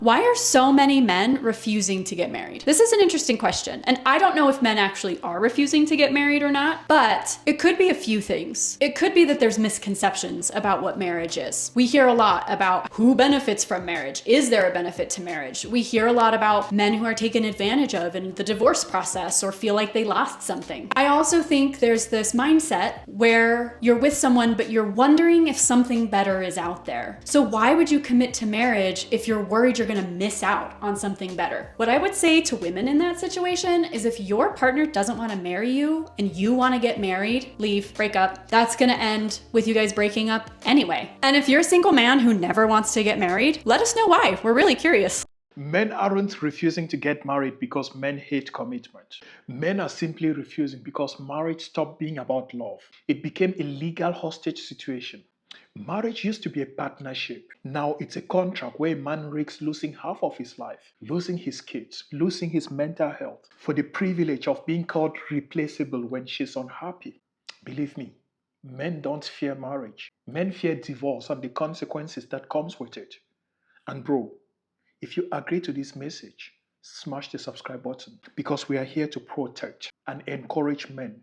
Why are so many men refusing to get married? This is an interesting question, and I don't know if men actually are refusing to get married or not, but it could be a few things. It could be that there's misconceptions about what marriage is. We hear a lot about who benefits from marriage. Is there a benefit to marriage? We hear a lot about men who are taken advantage of in the divorce process or feel like they lost something. I also think there's this mindset where you're with someone, but you're wondering if something better is out there. So why would you commit to marriage if you're worried you're gonna miss out on something better? What I would say to women in that situation is if your partner doesn't wanna marry you and you wanna get married, leave, break up. That's gonna end with you guys breaking up anyway. And if you're a single man who never wants to get married, let us know why. We're really curious. Men aren't refusing to get married because men hate commitment. Men are simply refusing because marriage stopped being about love. It became a legal hostage situation. Marriage used to be a partnership. Now it's a contract where a man risks losing half of his life, losing his kids, losing his mental health for the privilege of being called replaceable when she's unhappy. Believe me, men don't fear marriage. Men fear divorce and the consequences that comes with it. And bro, if you agree to this message, smash the subscribe button because we are here to protect and encourage men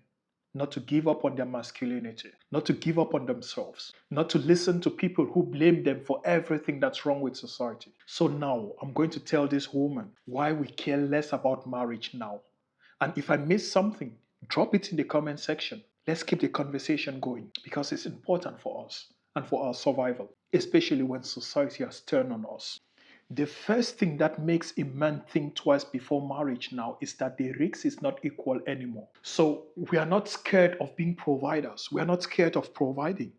not to give up on their masculinity, not to give up on themselves, not to listen to people who blame them for everything that's wrong with society. So now I'm going to tell this woman why we care less about marriage now. And if I miss something, drop it in the comment section. Let's keep the conversation going because it's important for us and for our survival, especially when society has turned on us. The first thing that makes a man think twice before marriage now is that the risk is not equal anymore. So we are not scared of being providers. We are not scared of providing.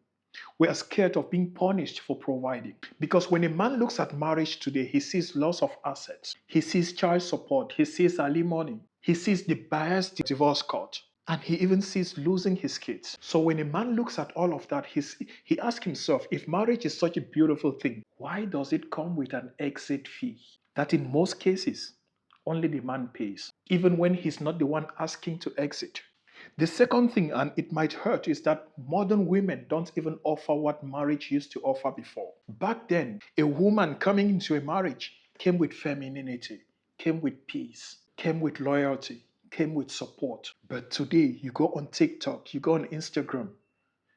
We are scared of being punished for providing. Because when a man looks at marriage today, he sees loss of assets. He sees child support. He sees alimony. He sees the biased divorce court. And he even sees losing his kids. So when a man looks at all of that, he asks himself, if marriage is such a beautiful thing, why does it come with an exit fee? That in most cases, only the man pays, even when he's not the one asking to exit. The second thing, and it might hurt, is that modern women don't even offer what marriage used to offer before. Back then, a woman coming into a marriage came with femininity, came with peace, came with loyalty, came with support. But today, you go on TikTok, you go on Instagram,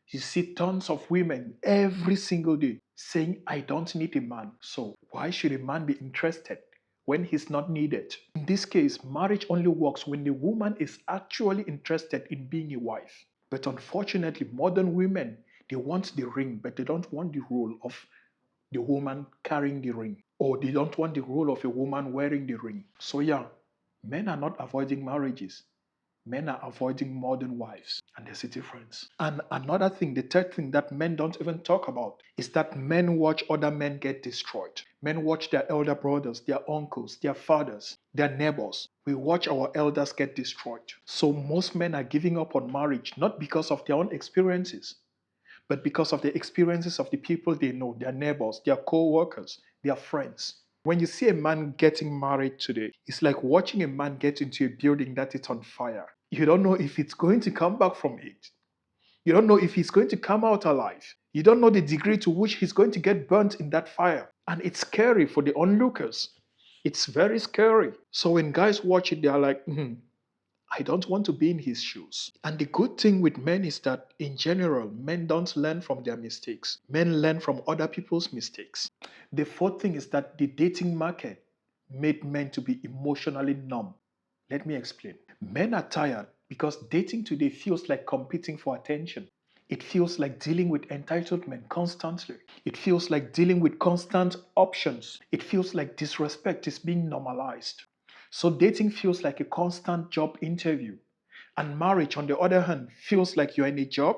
you see tons of women every single day saying, I don't need a man. So why should a man be interested when he's not needed? In this case, marriage only works when the woman is actually interested in being a wife. But unfortunately, modern women, they want the ring, but they don't want the role of the woman carrying the ring. Or they don't want the role of a woman wearing the ring. So yeah, men are not avoiding marriages. Men are avoiding modern wives, and there's a difference. And another thing, the third thing that men don't even talk about is that men watch other men get destroyed. Men watch their elder brothers, their uncles, their fathers, their neighbors. We watch our elders get destroyed. So most men are giving up on marriage, not because of their own experiences, but because of the experiences of the people they know, their neighbors, their co-workers, their friends. When you see a man getting married today, it's like watching a man get into a building that is on fire. You don't know if it's going to come back from it. You don't know if he's going to come out alive. You don't know the degree to which he's going to get burnt in that fire. And it's scary for the onlookers. It's very scary. So when guys watch it, they are like, I don't want to be in his shoes. And the good thing with men is that, in general, men don't learn from their mistakes. Men learn from other people's mistakes. The fourth thing is that the dating market made men to be emotionally numb. Let me explain. Men are tired because dating today feels like competing for attention. It feels like dealing with entitlement constantly. It feels like dealing with constant options. It feels like disrespect is being normalized. So dating feels like a constant job interview. And marriage, on the other hand, feels like you're in a job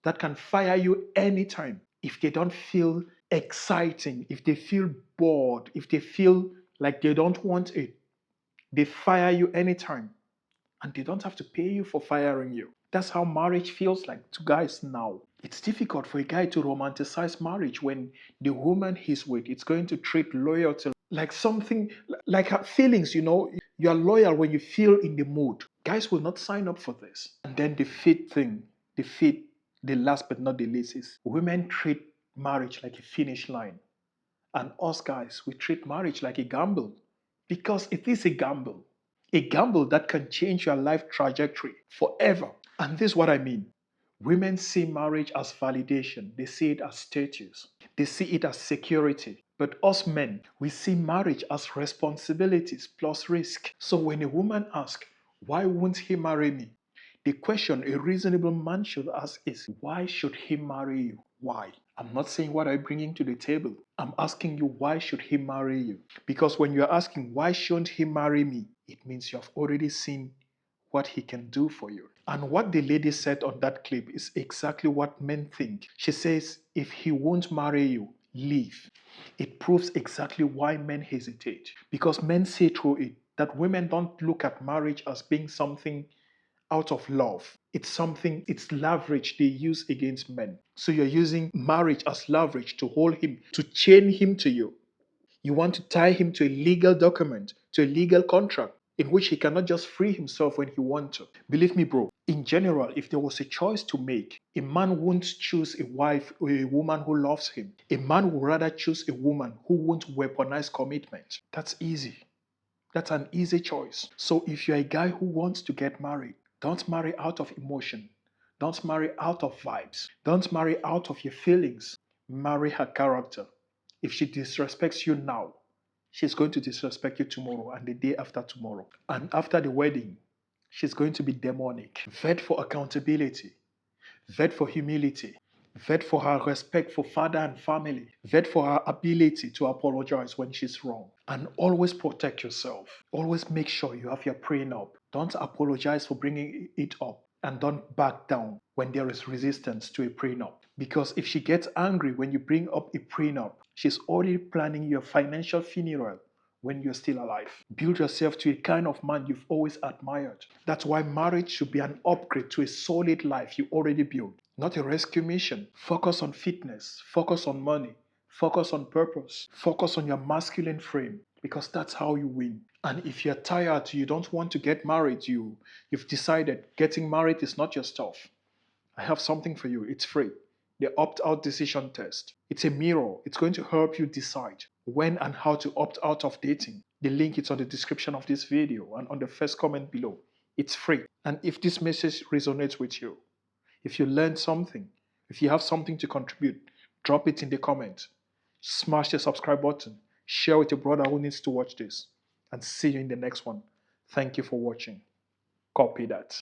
that can fire you anytime. If they don't feel exciting, if they feel bored, if they feel like they don't want it, they fire you anytime. And they don't have to pay you for firing you. That's how marriage feels like to guys now. It's difficult for a guy to romanticize marriage when the woman he's with is going to treat loyalty like something, like her feelings, You are loyal when you feel in the mood. Guys will not sign up for this. And then the fifth thing, the last but not the least is women treat marriage like a finish line. And us guys, we treat marriage like a gamble because it is a gamble. A gamble that can change your life trajectory forever. And this is what I mean. Women see marriage as validation, they see it as status, they see it as security. But us men, we see marriage as responsibilities plus risk. So when a woman asks, why won't he marry me? The question a reasonable man should ask is, why should he marry you? Why? I'm not saying what I'm bringing to the table. I'm asking you, why should he marry you? Because when you're asking, why shouldn't he marry me? It means you have already seen what he can do for you. And what the lady said on that clip is exactly what men think. She says, if he won't marry you, leave. It proves exactly why men hesitate. Because men see through it that women don't look at marriage as being something out of love. It's leverage they use against men. So you're using marriage as leverage to hold him, to chain him to you. You want to tie him to a legal document, to a legal contract in which he cannot just free himself when he wants to. Believe me, bro, in general, if there was a choice to make, a man won't choose a wife or a woman who loves him. A man would rather choose a woman who won't weaponize commitment. That's easy. That's an easy choice. So if you're a guy who wants to get married, don't marry out of emotion. Don't marry out of vibes. Don't marry out of your feelings. Marry her character. If she disrespects you now, she's going to disrespect you tomorrow and the day after tomorrow. And after the wedding, she's going to be demonic. Vet for accountability. Vet for humility. Vet for her respect for father and family. Vet for her ability to apologize when she's wrong. And always protect yourself. Always make sure you have your prenup. Don't apologize for bringing it up. And don't back down when there is resistance to a prenup. Because if she gets angry when you bring up a prenup, she's already planning your financial funeral when you're still alive. Build yourself to a kind of man you've always admired. That's why marriage should be an upgrade to a solid life you already built, not a rescue mission. Focus on fitness, focus on money, focus on purpose, focus on your masculine frame because that's how you win. And if you're tired, you don't want to get married, you've decided getting married is not your stuff. I have something for you. It's free. The opt-out decision test. It's a mirror. It's going to help you decide when and how to opt out of dating. The link is on the description of this video and on the first comment below. It's free. And if this message resonates with you, if you learned something, if you have something to contribute, drop it in the comments. Smash the subscribe button. Share with your brother who needs to watch this. And see you in the next one. Thank you for watching. Copy that.